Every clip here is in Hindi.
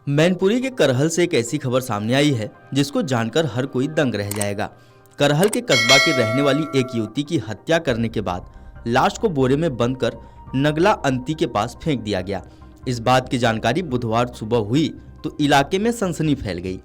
मैनपुरी के करहल से एक ऐसी खबर सामने आई है जिसको जानकर हर कोई दंग रह जाएगा। करहल के कस्बा की रहने वाली एक युवती की हत्या करने के बाद लाश को बोरे में बंद कर नगला अंती के पास फेंक दिया गया। इस बात की जानकारी बुधवार सुबह हुई तो इलाके में सनसनी फैल गई।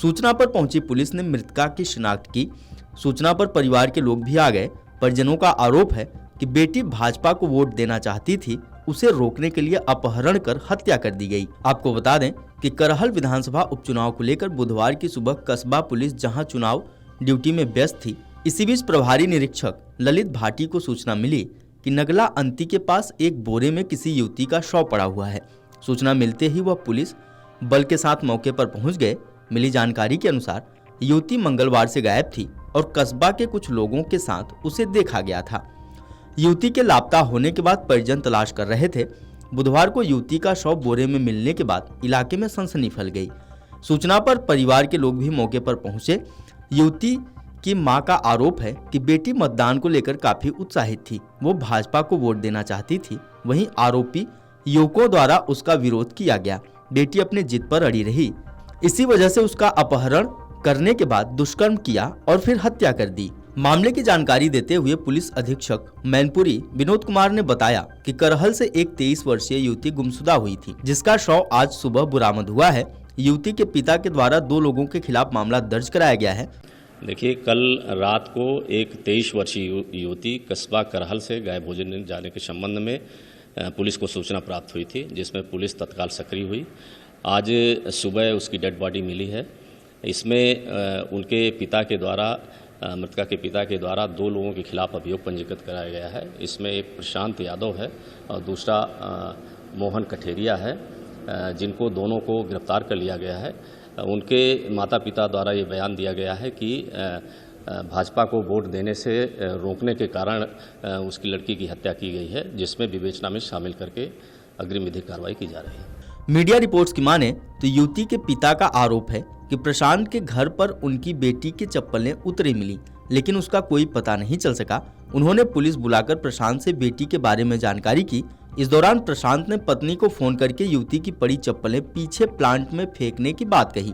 सूचना पर पहुंची पुलिस ने मृतका की शिनाख्त की। सूचना पर परिवार के लोग भी आ गए। परिजनों का आरोप है कि बेटी भाजपा को वोट देना चाहती थी, उसे रोकने के लिए अपहरण कर हत्या कर दी गई। आपको बता दें कि करहल विधानसभा उपचुनाव को लेकर बुधवार की सुबह कस्बा पुलिस जहां चुनाव ड्यूटी में व्यस्त थी, इसी बीच प्रभारी निरीक्षक ललित भाटी को सूचना मिली कि नगला अंती के पास एक बोरे में किसी युवती का शव पड़ा हुआ है। सूचना मिलते ही वह पुलिस बल के साथ मौके पर पहुंच गए। मिली जानकारी के अनुसार युवती मंगलवार से गायब थी और कस्बा के कुछ लोगों के साथ उसे देखा गया था। युवती के लापता होने के बाद परिजन तलाश कर रहे थे। बुधवार को युवती का शव बोरे में मिलने के बाद इलाके में सनसनी फैल गई। सूचना पर परिवार के लोग भी मौके पर पहुंचे। युवती की मां का आरोप है कि बेटी मतदान को लेकर काफी उत्साहित थी, वो भाजपा को वोट देना चाहती थी। वहीं आरोपी युवकों द्वारा उसका विरोध किया गया। बेटी अपने जिद पर अड़ी रही, इसी वजह से उसका अपहरण करने के बाद दुष्कर्म किया और फिर हत्या कर दी। मामले की जानकारी देते हुए पुलिस अधीक्षक मैनपुरी विनोद कुमार ने बताया कि करहल से एक 23 वर्षीय युवती गुमशुदा हुई थी, जिसका शव आज सुबह बरामद हुआ है। युवती के पिता के द्वारा 2 लोगों के खिलाफ मामला दर्ज कराया गया है। देखिए, कल रात को एक 23 वर्षीय युवती कस्बा करहल से गायब हो जाने के संबंध में पुलिस को सूचना प्राप्त हुई थी, जिसमें पुलिस तत्काल सक्रिय हुई। आज सुबह उसकी डेड बॉडी मिली है। इसमें उनके पिता के द्वारा मृतका के पिता के द्वारा 2 लोगों के खिलाफ अभियोग पंजीकृत कराया गया है। इसमें एक प्रशांत यादव है और दूसरा मोहन कठेरिया है, जिनको दोनों को गिरफ्तार कर लिया गया है। उनके माता पिता द्वारा ये बयान दिया गया है कि भाजपा को वोट देने से रोकने के कारण उसकी लड़की की हत्या की गई है, जिसमें विवेचना में शामिल करके अग्रिम विधिक कार्रवाई की जा रही है। मीडिया रिपोर्ट्स की माने तो युवती के पिता का आरोप है कि प्रशांत के घर पर उनकी बेटी की चप्पलें उतरी मिली, लेकिन उसका कोई पता नहीं चल सका। उन्होंने पुलिस बुलाकर प्रशांत से बेटी के बारे में जानकारी की। इस दौरान प्रशांत ने पत्नी को फोन करके युवती की पड़ी चप्पलें पीछे प्लांट में फेंकने की बात कही।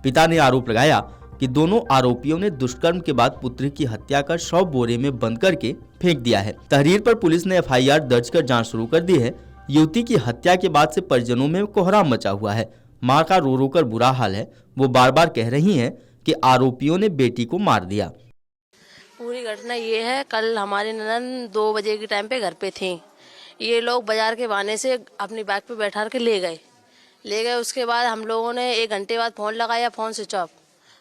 पिता ने आरोप लगाया कि दोनों आरोपियों ने दुष्कर्म के बाद पुत्री की हत्या कर शव बोरे में बंद करके फेंक दिया है। तहरीर पर पुलिस ने FIR दर्ज कर जाँच शुरू कर दी है। युवती की हत्या के बाद से परिजनों में कोहराम मचा हुआ है। मां का रो रो कर बुरा हाल है। वो बार बार कह रही हैं कि आरोपियों ने बेटी को मार दिया। पूरी घटना ये है, कल हमारी ननद 2 बजे के टाइम पे घर पे थी। ये लोग बाजार के बहाने से अपनी बाइक पे बैठा के ले गए। उसके बाद हम लोगों ने 1 घंटे बाद फोन लगाया, फोन स्विच ऑफ,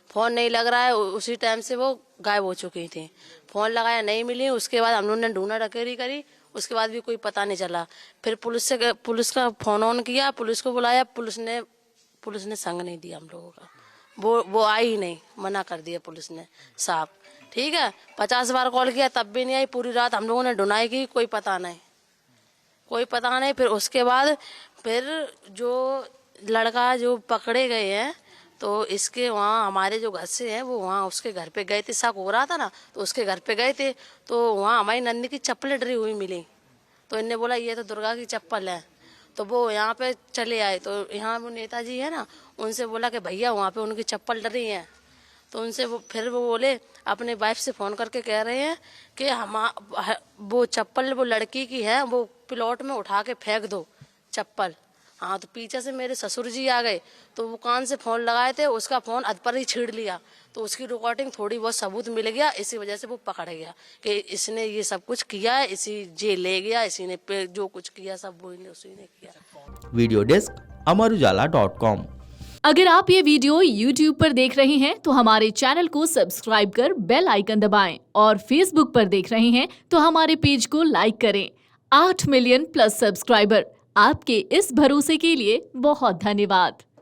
फोन नहीं लग रहा है। उसी टाइम से वो गायब हो चुकी थी। फोन लगाया, नहीं मिली। उसके बाद हम लोगों ने ढूंढा डकेरी करी, उसके बाद भी कोई पता नहीं चला। फिर पुलिस का फोन ऑन किया, पुलिस को बुलाया। पुलिस ने संग नहीं दिया हम लोगों का। वो आई ही नहीं, मना कर दिया पुलिस ने साहब। ठीक है, 50 बार कॉल किया तब भी नहीं आई। पूरी रात हम लोगों ने ढूंढाई की, कोई पता नहीं। फिर उसके बाद फिर जो लड़का जो पकड़े गए हैं, तो इसके वहाँ हमारे जो घर से हैं वो वहाँ उसके घर पे गए थे। शक हो रहा था ना, तो उसके घर पे गए थे, तो वहाँ हमारी नन्नी की चप्पलें डरी हुई मिली। तो इनने बोला ये तो दुर्गा की चप्पल है। तो वो यहाँ पे चले आए। तो यहाँ वो नेताजी है ना, उनसे बोला कि भैया वहाँ पे उनकी चप्पल डरी है। तो उनसे फिर वो बोले, अपने वाइफ से फ़ोन करके कह रहे हैं कि वो चप्पल वो लड़की की है, वो प्लॉट में उठा के फेंक दो चप्पल। हाँ, तो पीछे से मेरे ससुर जी आ गए, तो वो कान से फ़ोन लगाए थे, उसका फ़ोन अध पर ही छीड़ लिया। तो उसकी रिकॉर्डिंग थोड़ी बहुत सबूत मिल गया, इसी वजह से वो पकड़ गया कि इसने ये सब कुछ किया है, इसी जे ले गया, इसी ने जो कुछ किया सब वो उसी ने किया। Video desk amarujala.com। अगर आप ये वीडियो YouTube पर देख रहे हैं तो हमारे चैनल को सब्सक्राइब कर बेल आइकन दबाएं, और Facebook पर देख रहे हैं तो हमारे पेज को लाइक करें। 8 मिलियन प्लस सब्सक्राइबर, आपके इस भरोसे के लिए बहुत धन्यवाद।